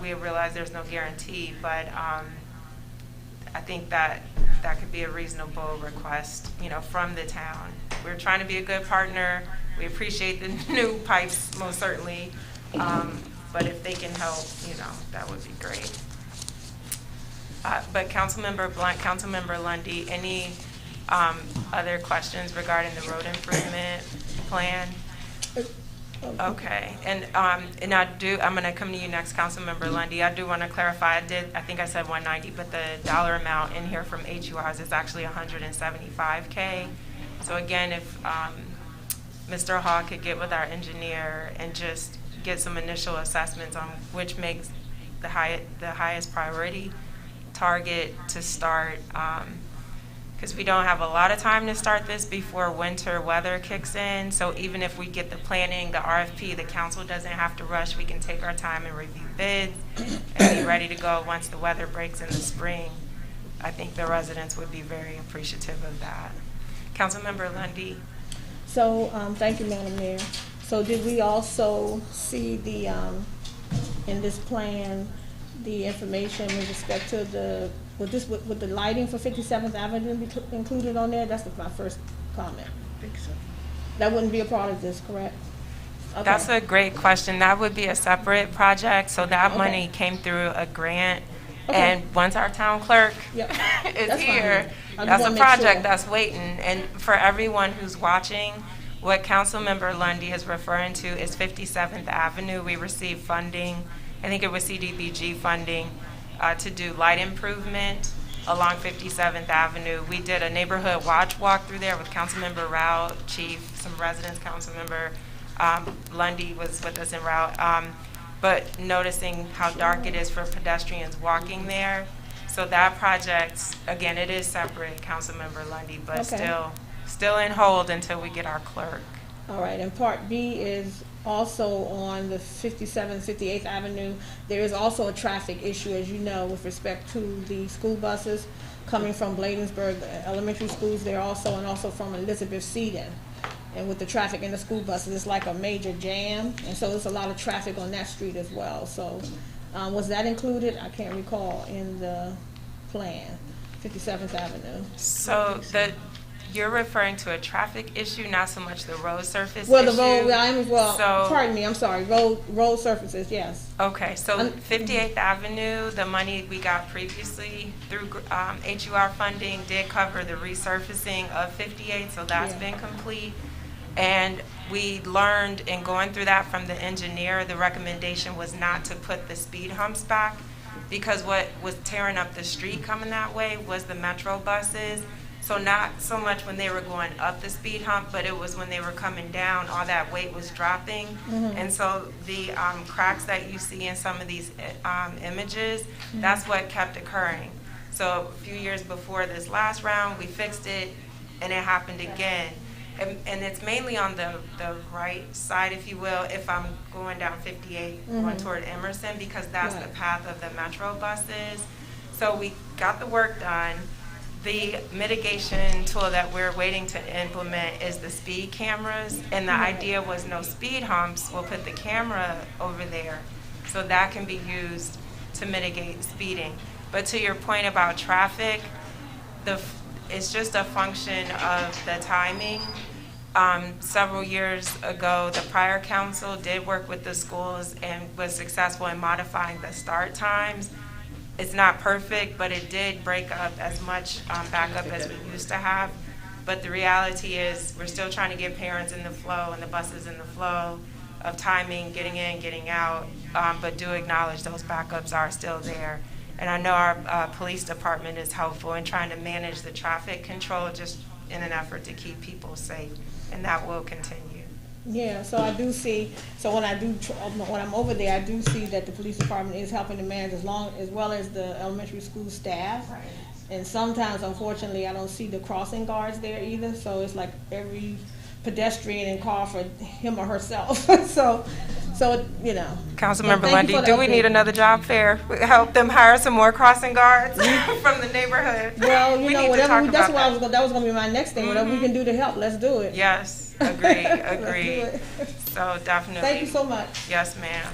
We realize there's no guarantee, but I think that could be a reasonable request, from the town. We're trying to be a good partner. We appreciate the new pipes, most certainly. But if they can help, that would be great. But Councilmember Blunt, Councilmember Lundy, any other questions regarding the road improvement plan? Okay, and I'm going to come to you next, Councilmember Lundy. I do want to clarify, I think I said 190, but the dollar amount in here from HURs is actually 175K. So again, if Mr. Hall could get with our engineer and just get some initial assessments on which makes the highest priority target to start, because we don't have a lot of time to start this before winter weather kicks in. So even if we get the planning, the RFP, the council doesn't have to rush. We can take our time and review bids and be ready to go once the weather breaks in the spring. I think the residents would be very appreciative of that. Councilmember Lundy. So, thank you, Madam Mayor. So did we also see the, in this plan, the information with respect to with the lighting for 57th Avenue be included on there? That's my first comment. I think so. That wouldn't be a part of this, correct? Okay. That's a great question. That would be a separate project. So that Okay. money came through a grant. Okay. And once our town clerk Yep. is That's here, fine. that's a wanna make project sure. that's waiting. And for everyone who's watching, what Councilmember Lundy is referring to is 57th Avenue. We received funding, I think it was CDBG funding, to do light improvement along 57th Avenue. We did a neighborhood watch walk through there with Councilmember Rao, Chief, some residents, Councilmember Lundy was with us en route. But noticing how dark it is for pedestrians walking there. So that project, again, it is separate, Councilmember Lundy, but Okay. still in hold until we get our clerk. All right, and Part B is also on the 57th, 58th Avenue. There is also a traffic issue, as you know, with respect to the school buses coming from Bladensburg elementary schools there also, and also from Elizabeth Seton. And with the traffic in the school buses, it's like a major jam, and so there's a lot of traffic on that street as well. So was that included? I can't recall in the plan, 57th Avenue. So you're referring to a traffic issue, not so much the road surface Well, issue? the road, So- pardon me, I'm sorry, road surfaces, yes. Okay, so 58th Avenue, the money we got previously through HUR funding did cover the resurfacing of 58, so that's Yeah. been complete. And we learned in going through that from the engineer, the recommendation was not to put the speed humps back, because what was tearing up the street coming that way was the metro buses. So not so much when they were going up the speed hump, but it was when they were coming down, all that weight was dropping. And so the cracks that you see in some of these images, that's what kept occurring. So a few years before this last round, we fixed it, and it happened again. And it's mainly on the right side, if you will, if I'm going down 58, going toward Emerson, because that's the path of the metro buses. So we got the work done. The mitigation tool that we're waiting to implement is the speed cameras, and the idea was no speed humps. We'll put the camera over there, so that can be used to mitigate speeding. But to your point about traffic, it's just a function of the timing. Several years ago, the prior council did work with the schools and was successful in modifying the start times. It's not perfect, but it did break up as much backup as we used to have. But the reality is we're still trying to get parents in the flow and the buses in the flow of timing, getting in, getting out, but do acknowledge those backups are still there. And I know our police department is helpful in trying to manage the traffic control just in an effort to keep people safe, and that will continue. Yeah, so I do see, so when I'm over there, I do see that the police department is helping to manage as well as the elementary school staff. Right. And sometimes, unfortunately, I don't see the crossing guards there either, so it's like every pedestrian and car for him or herself. so, you know. Councilmember But thank Lundy, you for do the we need update. another job fair? Help them hire some more crossing guards from the neighborhood. Well, you We know, need to whatever, talk that's about what that. that was gonna be my next thing, whatever we can do to help, let's do it. Yes, agree, agree. Let's do it. So definitely. Thank you so much. Yes, ma'am.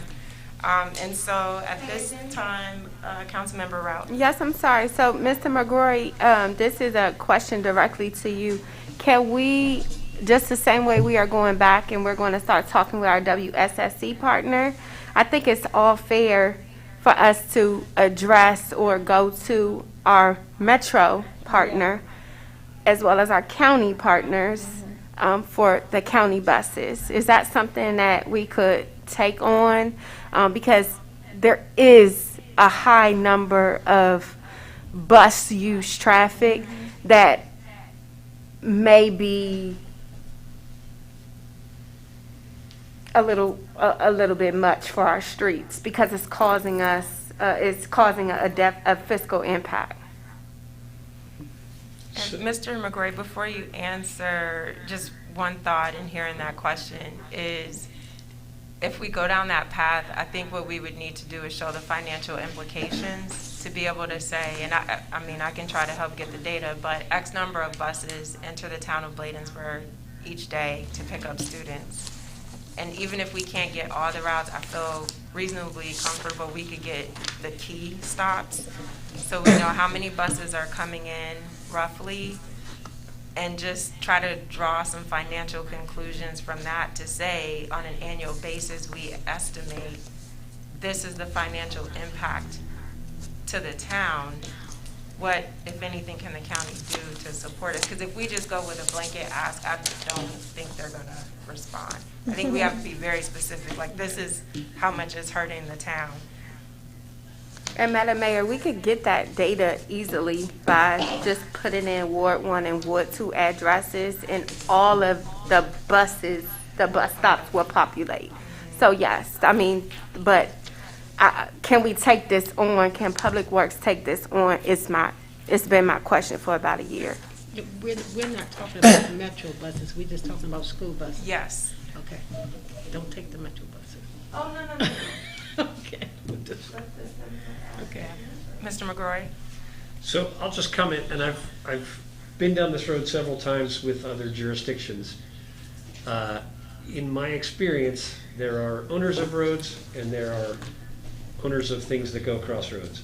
And so at this time, Councilmember Rout. Yes, I'm sorry. So, Mr. McGrory, this is a question directly to you. Can we, just the same way we are going back and we're going to start talking with our WSSC partner, I think it's all fair for us to address or go to our metro partner as well as our county partners for the county buses. Is that something that we could take on? Because there is a high number of bus use traffic that may be a little bit much for our streets because it's causing a fiscal impact. And Mr. McGrory, before you answer, just one thought in hearing that question is, if we go down that path, I think what we would need to do is show the financial implications to be able to say, and I mean, I can try to help get the data, but X number of buses enter the town of Bladensburg each day to pick up students. And even if we can't get all the routes, I feel reasonably comfortable we could get the key stops. So we know how many buses are coming in roughly, and just try to draw some financial conclusions from that to say, on an annual basis, we estimate this is the financial impact to the town. What, if anything, can the county do to support us? Because if we just go with a blanket ask, I don't think they're going to respond. I think we have to be very specific, like this is how much it's hurting the town. And Madam Mayor, we could get that data easily by just putting in Ward 1 and Ward 2 addresses, and all of the bus stops will populate. So yes, I mean, but can we take this on? Can Public Works take this on? It's been my question for about a year. We're not talking about metro buses, we're just talking about school buses. Yes. Okay, don't take the metro buses. Oh, no. Okay. Okay. Mr. McGrory? So I'll just comment, and I've been down this road several times with other jurisdictions. In my experience, there are owners of roads and there are owners of things that go across roads.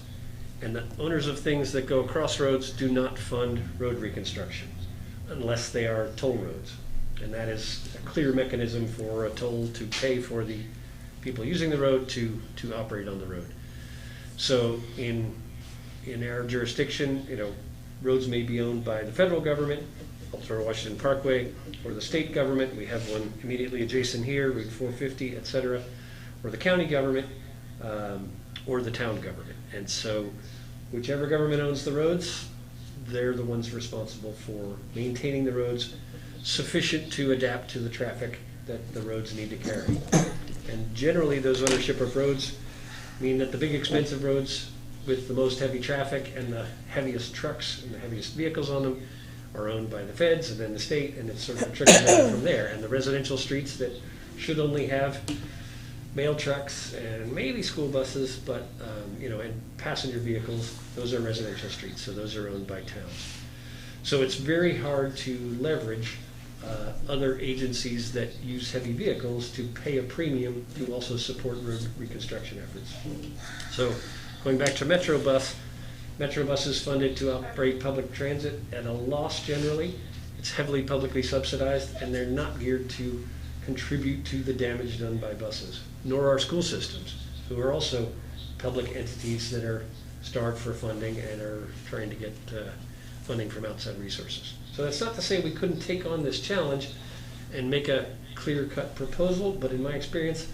And the owners of things that go across roads do not fund road reconstruction unless they are toll roads. And that is a clear mechanism for a toll to pay for the people using the road to operate on the road. So in our jurisdiction, roads may be owned by the federal government, Ultra Washington Parkway, or the state government. We have one immediately adjacent here, Route 450, et cetera, or the county government, or the town government. And so whichever government owns the roads, they're the ones responsible for maintaining the roads sufficient to adapt to the traffic that the roads need to carry. And generally, those ownership of roads mean that the big expensive roads with the most heavy traffic and the heaviest trucks and the heaviest vehicles on them are owned by the feds and then the state, and it's sort of trickles down from there. And the residential streets that should only have mail trucks and maybe school buses, but and passenger vehicles, those are residential streets, so those are owned by towns. So it's very hard to leverage other agencies that use heavy vehicles to pay a premium to also support road reconstruction efforts. So going back to Metro Bus is funded to operate public transit at a loss generally. It's heavily publicly subsidized, and they're not geared to contribute to the damage done by buses, nor are school systems, who are also public entities that are starved for funding and are trying to get funding from outside resources. So that's not to say we couldn't take on this challenge and make a clear-cut proposal, but in my experience,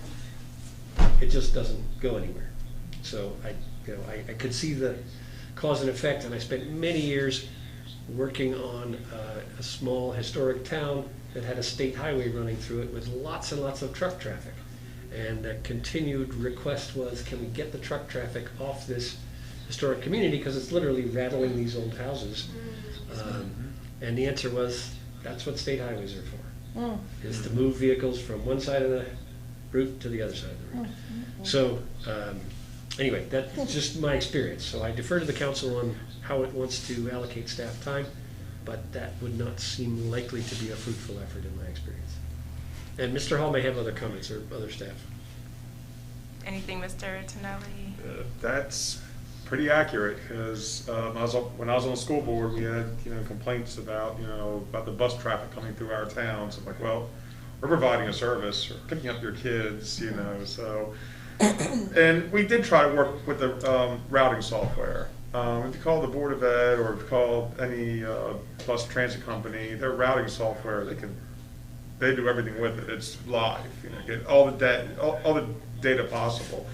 it just doesn't go anywhere. So I could see the cause and effect, and I spent many years working on a small historic town that had a state highway running through it with lots and lots of truck traffic. And a continued request was, can we get the truck traffic off this historic community, because it's literally rattling these old houses. And the answer was, that's what state highways are for, is to move vehicles from one side of the route to the other side of the route. So anyway, that's just my experience. So I defer to the council on how it wants to allocate staff time, but that would not seem likely to be a fruitful effort in my experience. And Mr. Hall may have other comments, or other staff. Anything, Mr. Tonelli? That's pretty accurate, because when I was on the school board, we had complaints about about the bus traffic coming through our town. So I'm like, well, we're providing a service, or picking up your kids, so. And we did try to work with the routing software. If you call the Board of Ed, or if you call any bus transit company, their routing software, they do everything with it. It's live, get all the data possible.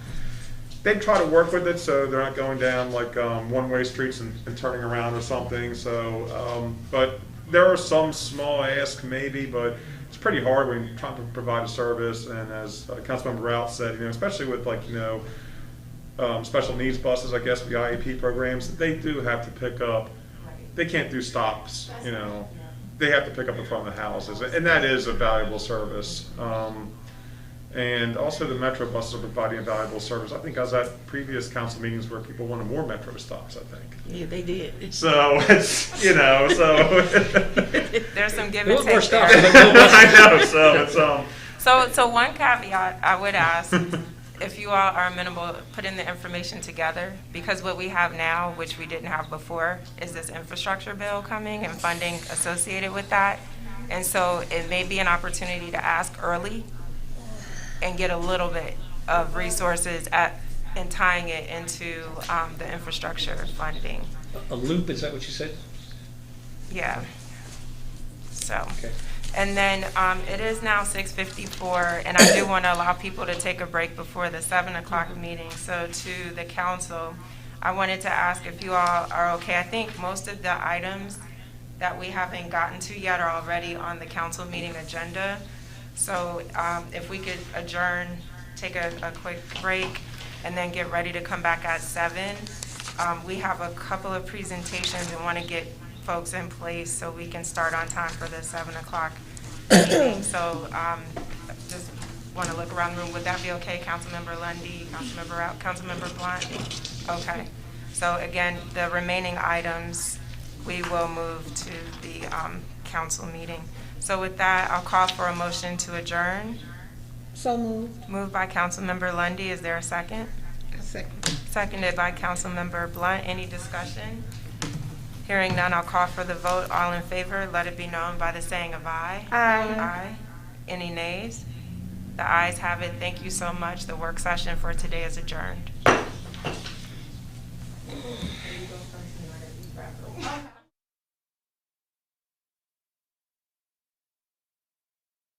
They try to work with it so they're not going down like one-way streets and turning around or something. So, but there are some small asks maybe, but it's pretty hard when you're trying to provide a service. And as Councilmember Rout said, especially with special needs buses, I guess, with the IEP programs, they do have to pick up. They can't do stops, They have to pick up in front of the houses, and that is a valuable service. And also the Metro buses are providing a valuable service. I think I was at previous council meetings where people wanted more Metro stops, I think. Yeah, they did. So it's, There's some give We and want more take stops. there. I know, so it's, So one caveat I would ask, if you all are amenable, putting the information together, because what we have now, which we didn't have before, is this infrastructure bill coming and funding associated with that. And so it may be an opportunity to ask early and get a little bit of resources and tying it into the infrastructure funding. A loop, is that what you said? Yeah. So. Okay. And then it is now 6:54, and I do want to allow people to take a break before the 7 o'clock meeting. So to the council, I wanted to ask if you all are okay. I think most of the items that we haven't gotten to yet are already on the council meeting agenda. So if we could adjourn, take a quick break, and then get ready to come back at 7. We have a couple of presentations and want to get folks in place so we can start on time for the 7 o'clock meeting. So just want to look around the room. Would that be okay? Councilmember Lundy, Councilmember Rout, Councilmember Blunt? Okay. So again, the remaining items, we will move to the council meeting. So with that, I'll call for a motion to adjourn. So moved. Moved by Councilmember Lundy. Is there a second? Second. Seconded by Councilmember Blunt. Any discussion? Hearing none, I'll call for the vote. All in favor, let it be known by the saying of aye. Aye. Aye. Any nays? The ayes have it. Thank you so much. The work session for today is adjourned.